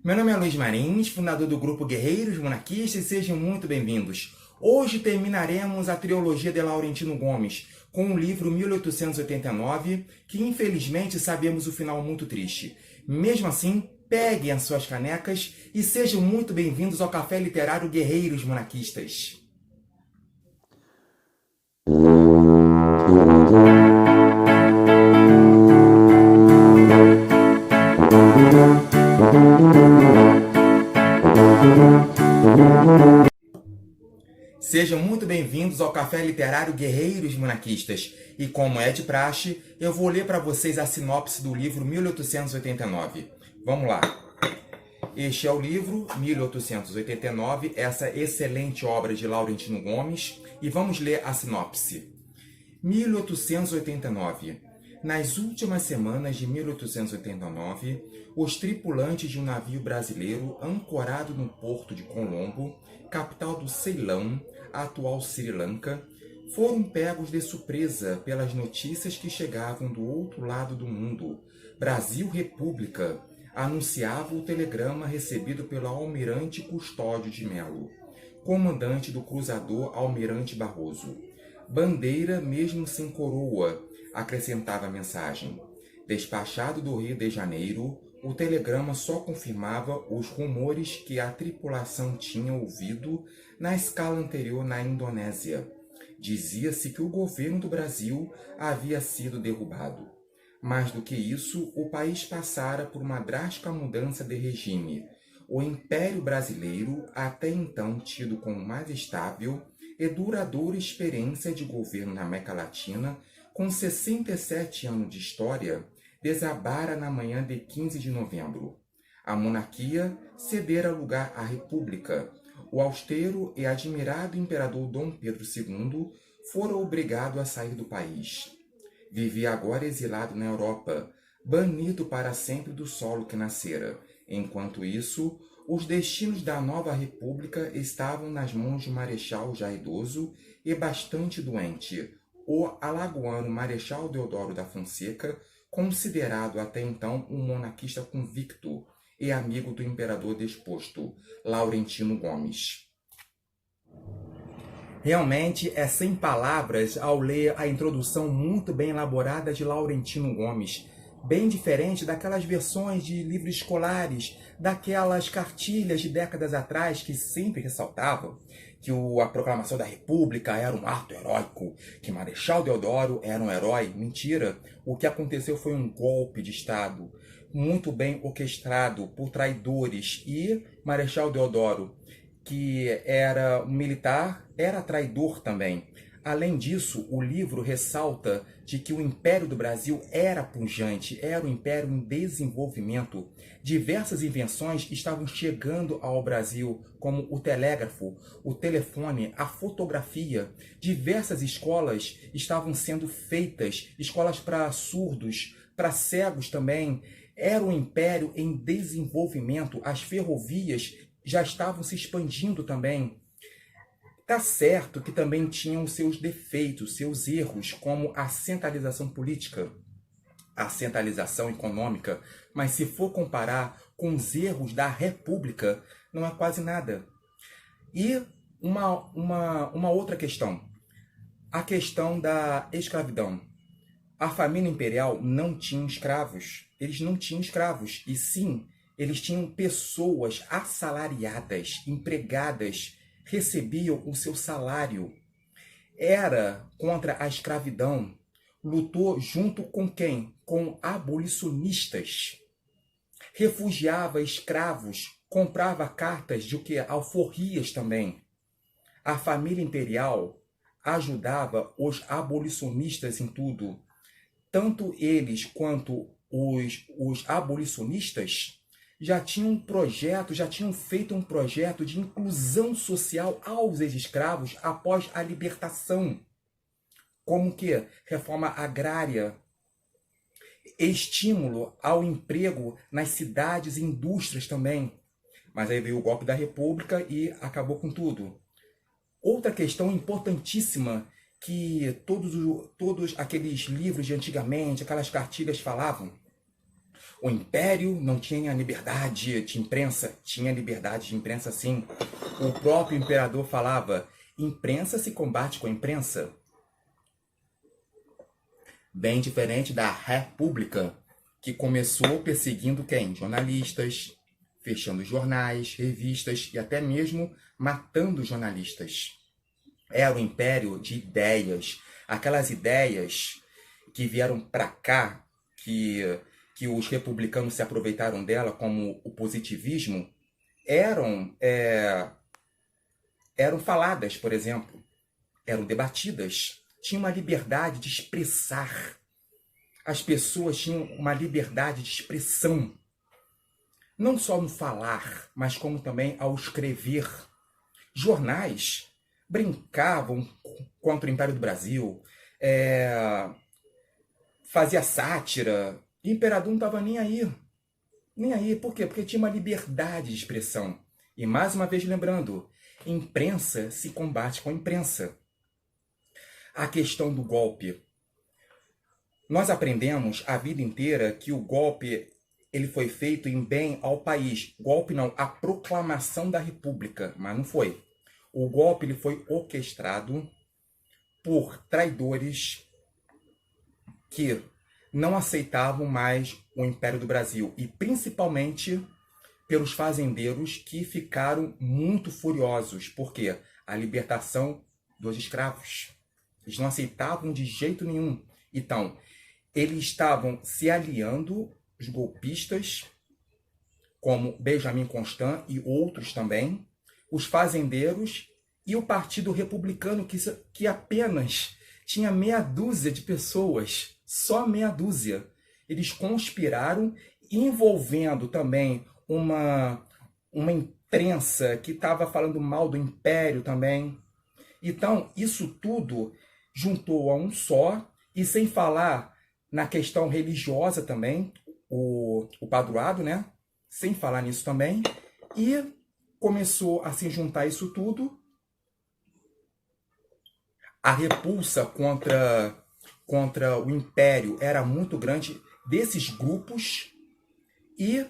Meu nome é Luiz Marins, fundador do grupo Guerreiros Monarquistas, e sejam muito bem-vindos. Hoje terminaremos a trilogia de Laurentino Gomes, com o livro 1889, que infelizmente sabemos o final muito triste. Mesmo assim, peguem as suas canecas e sejam muito bem-vindos ao Café Literário Guerreiros Monarquistas. Sejam muito bem-vindos ao Café Literário Guerreiros Monarquistas. E como é de praxe, eu vou ler para vocês a sinopse do livro 1889. Vamos lá. Este é o livro 1889, essa excelente obra de Laurentino Gomes, e vamos ler a sinopse. 1889. Nas últimas semanas de 1889, os tripulantes de um navio brasileiro ancorado no porto de Colombo, capital do Ceilão, atual Sri Lanka, foram pegos de surpresa pelas notícias que chegavam do outro lado do mundo. Brasil República, anunciava o telegrama recebido pelo almirante Custódio de Melo, comandante do cruzador Almirante Barroso. Bandeira mesmo sem coroa, acrescentava a mensagem. Despachado do Rio de Janeiro, o telegrama só confirmava os rumores que a tripulação tinha ouvido na escala anterior na Indonésia. Dizia-se que o governo do Brasil havia sido derrubado. Mais do que isso, o país passara por uma drástica mudança de regime. O Império Brasileiro, até então tido como mais estável e duradoura experiência de governo na América Latina, com 67 anos de história, desabara na manhã de 15 de novembro. A monarquia cedera lugar à república. O austero e admirado imperador Dom Pedro II fora obrigado a sair do país. Vivia agora exilado na Europa, banido para sempre do solo que nascera. Enquanto isso, os destinos da nova república estavam nas mãos de Marechal já idoso e bastante doente, o alagoano Marechal Deodoro da Fonseca, considerado até então um monarquista convicto e amigo do imperador desposto, Laurentino Gomes. Realmente é sem palavras ao ler a introdução muito bem elaborada de Laurentino Gomes, bem diferente daquelas versões de livros escolares, daquelas cartilhas de décadas atrás que sempre ressaltavam que a proclamação da República era um ato heróico, que Marechal Deodoro era um herói. Mentira! O que aconteceu foi um golpe de Estado, muito bem orquestrado por traidores, e Marechal Deodoro, que era um militar, era traidor também. Além disso, o livro ressalta de que o Império do Brasil era pujante, era um império em desenvolvimento. Diversas invenções estavam chegando ao Brasil, como o telégrafo, o telefone, a fotografia. Diversas escolas estavam sendo feitas, escolas para surdos, para cegos também. Era um império em desenvolvimento, as ferrovias já estavam se expandindo também. Tá certo que também tinham seus defeitos, seus erros, como a centralização política, a centralização econômica, mas se for comparar com os erros da República, não é quase nada. E uma outra questão, a questão da escravidão. A família imperial não tinha escravos, eles não tinham escravos, e sim, eles tinham pessoas assalariadas, empregadas, recebiam o seu salário. Era contra a escravidão. Lutou junto com quem? Com abolicionistas. Refugiava escravos, comprava cartas de alforrias também. A família imperial ajudava os abolicionistas em tudo. Tanto eles quanto os abolicionistas já tinham feito um projeto de inclusão social aos ex-escravos após a libertação. Como que? Reforma agrária, estímulo ao emprego nas cidades e indústrias também. Mas aí veio o golpe da República e acabou com tudo. Outra questão importantíssima que todos aqueles livros de antigamente, aquelas cartilhas falavam, O Império não tinha liberdade de imprensa. Tinha liberdade de imprensa, sim. O próprio imperador falava: imprensa se combate com a imprensa. Bem diferente da República, que começou perseguindo quem? Jornalistas, fechando jornais, revistas e até mesmo matando jornalistas. Era um império de ideias. Aquelas ideias que vieram para cá, que os republicanos se aproveitaram dela, como o positivismo, eram faladas, por exemplo, eram debatidas, tinha uma liberdade de expressar. As pessoas tinham uma liberdade de expressão, não só no falar, mas como também ao escrever. Jornais brincavam contra o Império do Brasil, fazia sátira. O imperador não estava nem aí. Nem aí. Por quê? Porque tinha uma liberdade de expressão. E mais uma vez lembrando, imprensa se combate com imprensa. A questão do golpe. Nós aprendemos a vida inteira que o golpe ele foi feito em bem ao país. Golpe não, a proclamação da República, mas não foi. O golpe ele foi orquestrado por traidores que não aceitavam mais o Império do Brasil e principalmente pelos fazendeiros que ficaram muito furiosos, porque a libertação dos escravos. Eles não aceitavam de jeito nenhum. Então, eles estavam se aliando, os golpistas, como Benjamin Constant e outros também, os fazendeiros e o Partido Republicano, que apenas tinha meia dúzia de pessoas, só meia dúzia. Eles conspiraram, envolvendo também uma imprensa que estava falando mal do Império também. Então, isso tudo juntou a um só, e sem falar na questão religiosa também, o padroado, né? Sem falar nisso também. E começou a se juntar isso tudo. A repulsa contra o Império era muito grande desses grupos e,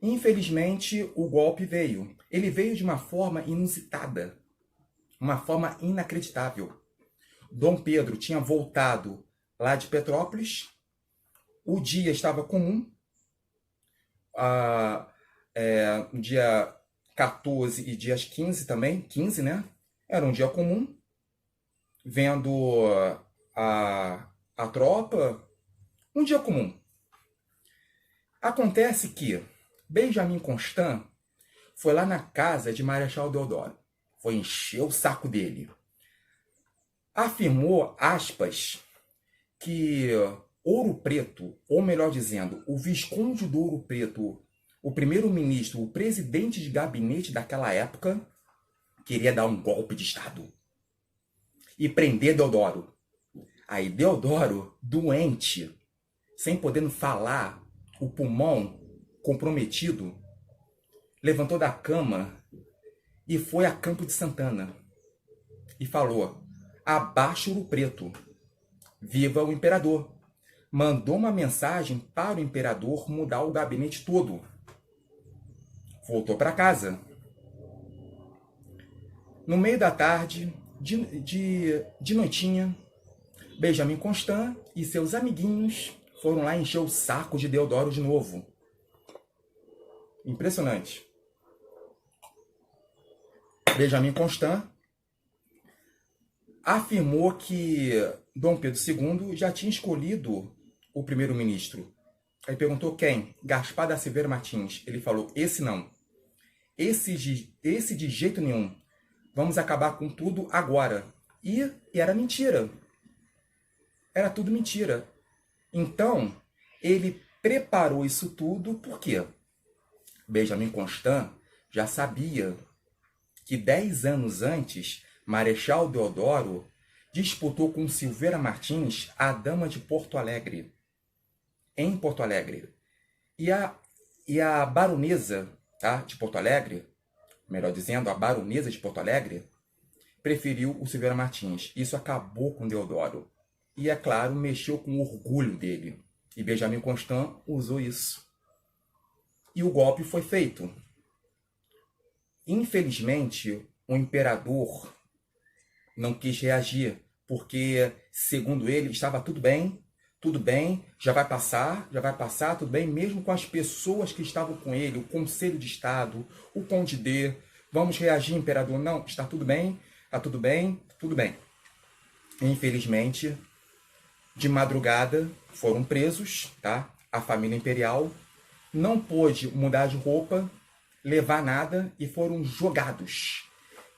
infelizmente, o golpe veio. Ele veio de uma forma inusitada, uma forma inacreditável. Dom Pedro tinha voltado lá de Petrópolis, o dia estava comum, no dia 14 e dias 15 também, 15, né? Era um dia comum, vendo a tropa, um dia comum. Acontece que Benjamin Constant foi lá na casa de Marechal Deodoro, foi encher o saco dele. Afirmou, aspas, que Ouro Preto, ou melhor dizendo, o Visconde do Ouro Preto, o primeiro-ministro, o presidente de gabinete daquela época, queria dar um golpe de Estado e prender Deodoro. Aí Deodoro, doente, sem poder falar, o pulmão comprometido, levantou da cama e foi a Campo de Santana e falou: abaixo Ouro Preto, viva o imperador. Mandou uma mensagem para o imperador mudar o gabinete todo. Voltou para casa. No meio da tarde, de noitinha, Benjamin Constant e seus amiguinhos foram lá encher o saco de Deodoro de novo. Impressionante. Benjamin Constant afirmou que Dom Pedro II já tinha escolhido o primeiro-ministro. Aí perguntou quem? Gaspar da Silveira Martins. Ele falou: esse não. Esse de jeito nenhum. Vamos acabar com tudo agora. E era mentira. Era tudo mentira. Então, ele preparou isso tudo por quê? Benjamin Constant já sabia que 10 anos antes, Marechal Deodoro disputou com Silveira Martins a Dama de Porto Alegre, em Porto Alegre. E a baronesa, tá, de Porto Alegre, melhor dizendo, a baronesa de Porto Alegre, preferiu o Silveira Martins. Isso acabou com Deodoro. E, é claro, mexeu com o orgulho dele. E Benjamin Constant usou isso. e o golpe foi feito. Infelizmente, o imperador não quis reagir, porque, segundo ele, estava tudo bem, já vai passar, tudo bem, mesmo com as pessoas que estavam com ele, o Conselho de Estado, o Conde D. Vamos reagir, imperador? Não, está tudo bem, tudo bem. Infelizmente, de madrugada, foram presos, tá? A família imperial não pôde mudar de roupa, levar nada e foram jogados,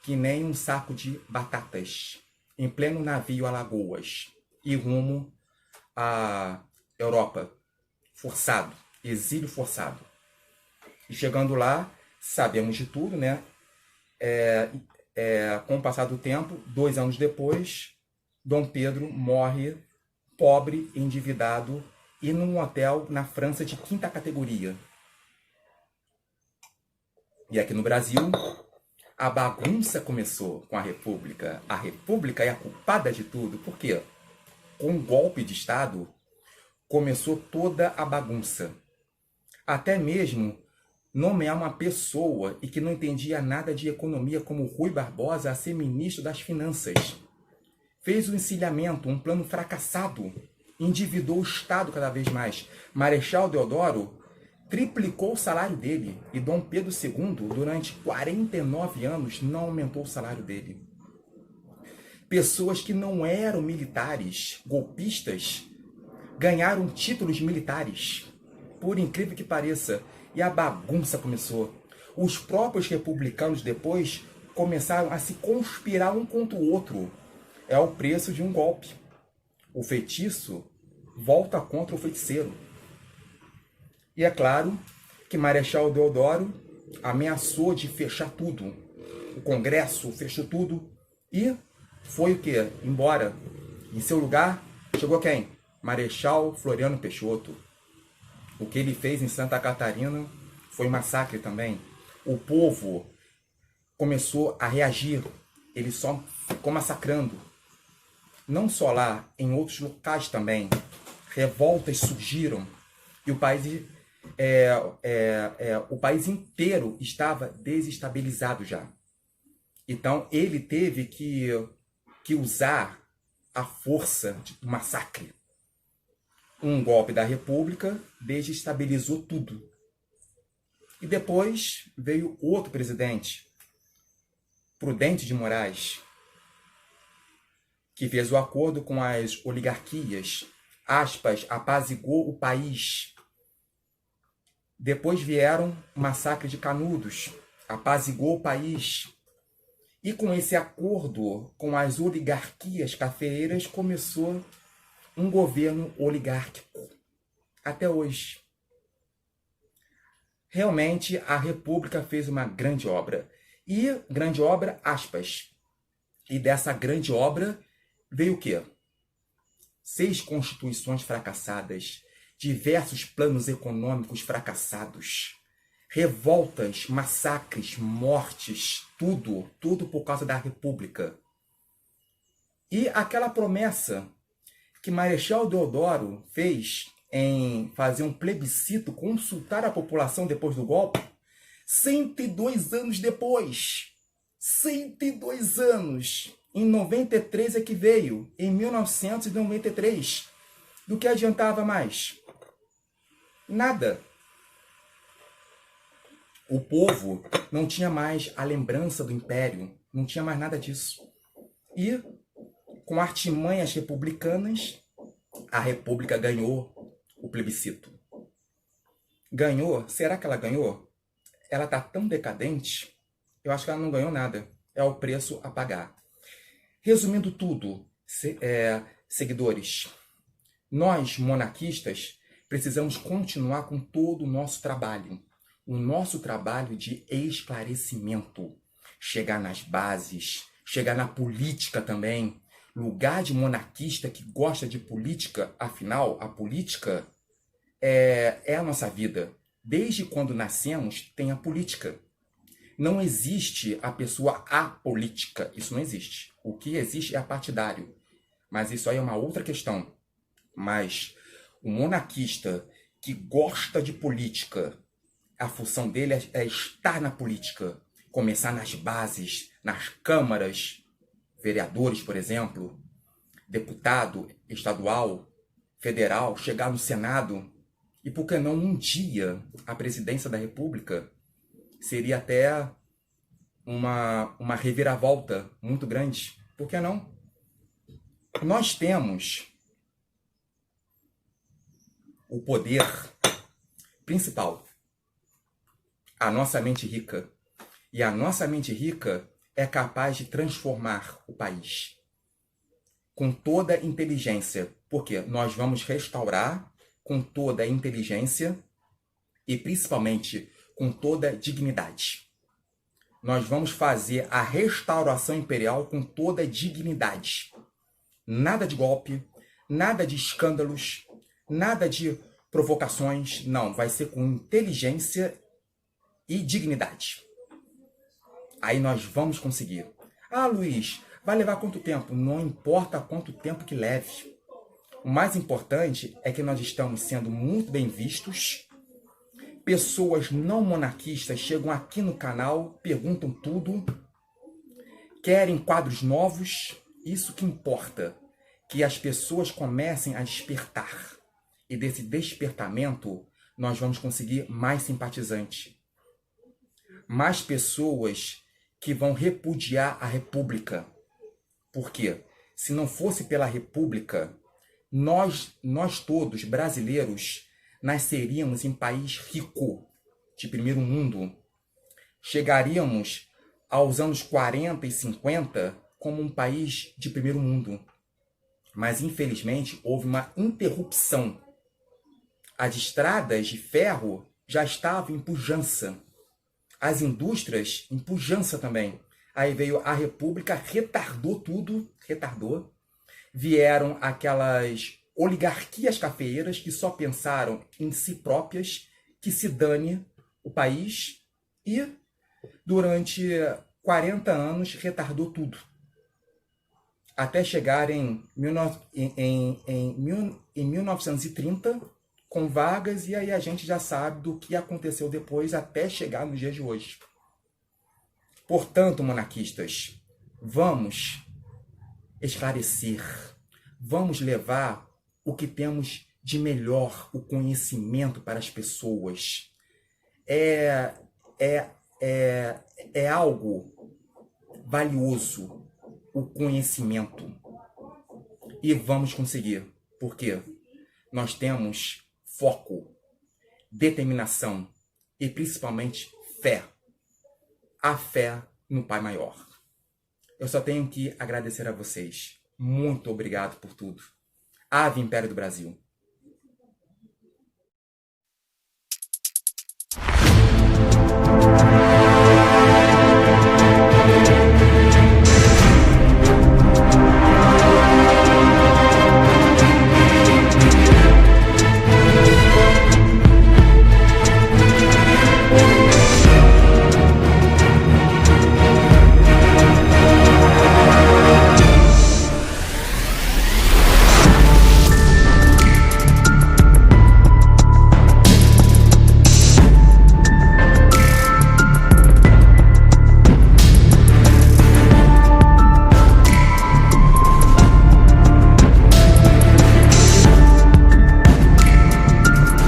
que nem um saco de batatas, em pleno navio Alagoas, e rumo à Europa, forçado, exílio forçado. E chegando lá, sabemos de tudo, né? Com o passar do tempo, 2 anos depois, Dom Pedro morre pobre, endividado e num hotel na França de 5ª categoria. E aqui no Brasil, a bagunça começou com a República. A República é a culpada de tudo. Por quê? Com o golpe de Estado, começou toda a bagunça. Até mesmo nomear uma pessoa e que não entendia nada de economia como Rui Barbosa a ser ministro das Finanças. Fez um encilhamento, um plano fracassado. Endividou o Estado cada vez mais. Marechal Deodoro triplicou o salário dele. E Dom Pedro II, durante 49 anos, não aumentou o salário dele. Pessoas que não eram militares, golpistas, ganharam títulos militares. Por incrível que pareça. E a bagunça começou. Os próprios republicanos depois começaram a se conspirar um contra o outro. É o preço de um golpe. O feitiço volta contra o feiticeiro. E é claro que Marechal Deodoro ameaçou de fechar tudo. O Congresso fechou tudo e foi o quê? Embora. Em seu lugar, chegou quem? Marechal Floriano Peixoto. O que ele fez em Santa Catarina foi um massacre também. O povo começou a reagir. Ele só ficou massacrando. Não só lá, em outros locais também. Revoltas surgiram. E o país inteiro estava desestabilizado já. Então, ele teve que usar a força do massacre. Um golpe da República desestabilizou tudo. E depois veio outro presidente, Prudente de Moraes, que fez o acordo com as oligarquias, aspas, apaziguou o país. Depois vieram o massacre de Canudos, apaziguou o país. E com esse acordo com as oligarquias cafeeiras começou um governo oligárquico. Até hoje. Realmente a República fez uma grande obra. E grande obra, aspas. E dessa grande obra veio o quê? 6 constituições fracassadas, diversos planos econômicos fracassados, revoltas, massacres, mortes, tudo por causa da República. E aquela promessa que Marechal Deodoro fez em fazer um plebiscito, consultar a população depois do golpe, 102 anos depois. 102 anos. Em 93 é que veio, em 1993. Do que adiantava mais? Nada. O povo não tinha mais a lembrança do império, não tinha mais nada disso. E, com artimanhas republicanas, a República ganhou o plebiscito. Ganhou? Será que ela ganhou? Ela está tão decadente, eu acho que ela não ganhou nada. É o preço a pagar. Resumindo tudo, seguidores, nós, monarquistas, precisamos continuar com todo o nosso trabalho. O nosso trabalho de esclarecimento. Chegar nas bases, chegar na política também. Lugar de monarquista que gosta de política, afinal, a política é a nossa vida. Desde quando nascemos, tem a política. Não existe a pessoa apolítica. Isso não existe. O que existe é partidário. Mas isso aí é uma outra questão. Mas o monarquista que gosta de política, a função dele é estar na política, começar nas bases, nas câmaras, vereadores, por exemplo, deputado estadual, federal, chegar no Senado e, por que não, um dia a presidência da República. Seria até uma reviravolta muito grande. Por que não? Nós temos o poder principal, a nossa mente rica. E a nossa mente rica é capaz de transformar o país com toda a inteligência, porque nós vamos restaurar com toda a inteligência e principalmente com toda a dignidade. Nós vamos fazer a restauração imperial com toda a dignidade. Nada de golpe, nada de escândalos, nada de provocações. Não, vai ser com inteligência e dignidade. Aí nós vamos conseguir. Ah, Luiz, vai levar quanto tempo? Não importa quanto tempo que leve. O mais importante é que nós estamos sendo muito bem vistos. Pessoas não monarquistas chegam aqui no canal, perguntam tudo, querem quadros novos. Isso que importa, que as pessoas comecem a despertar. E desse despertamento, nós vamos conseguir mais simpatizantes. Mais pessoas que vão repudiar a República. Por quê? Se não fosse pela República, nós todos, brasileiros, nasceríamos em país rico, de primeiro mundo. Chegaríamos aos anos 40 e 50 como um país de primeiro mundo. Mas, infelizmente, houve uma interrupção. As estradas de ferro já estavam em pujança. As indústrias em pujança também. Aí veio a República, retardou tudo, retardou. Vieram aquelas oligarquias cafeeiras que só pensaram em si próprias, que se dane o país, e durante 40 anos retardou tudo. Até chegar em 1930, com Vargas, e aí a gente já sabe do que aconteceu depois até chegar nos dias de hoje. Portanto, monarquistas, vamos esclarecer, vamos levar o que temos de melhor, o conhecimento para as pessoas. É algo valioso, o conhecimento. E vamos conseguir. Por quê? Nós temos foco, determinação e principalmente fé. A fé no Pai Maior. Eu só tenho que agradecer a vocês. Muito obrigado por tudo. Ave Império do Brasil.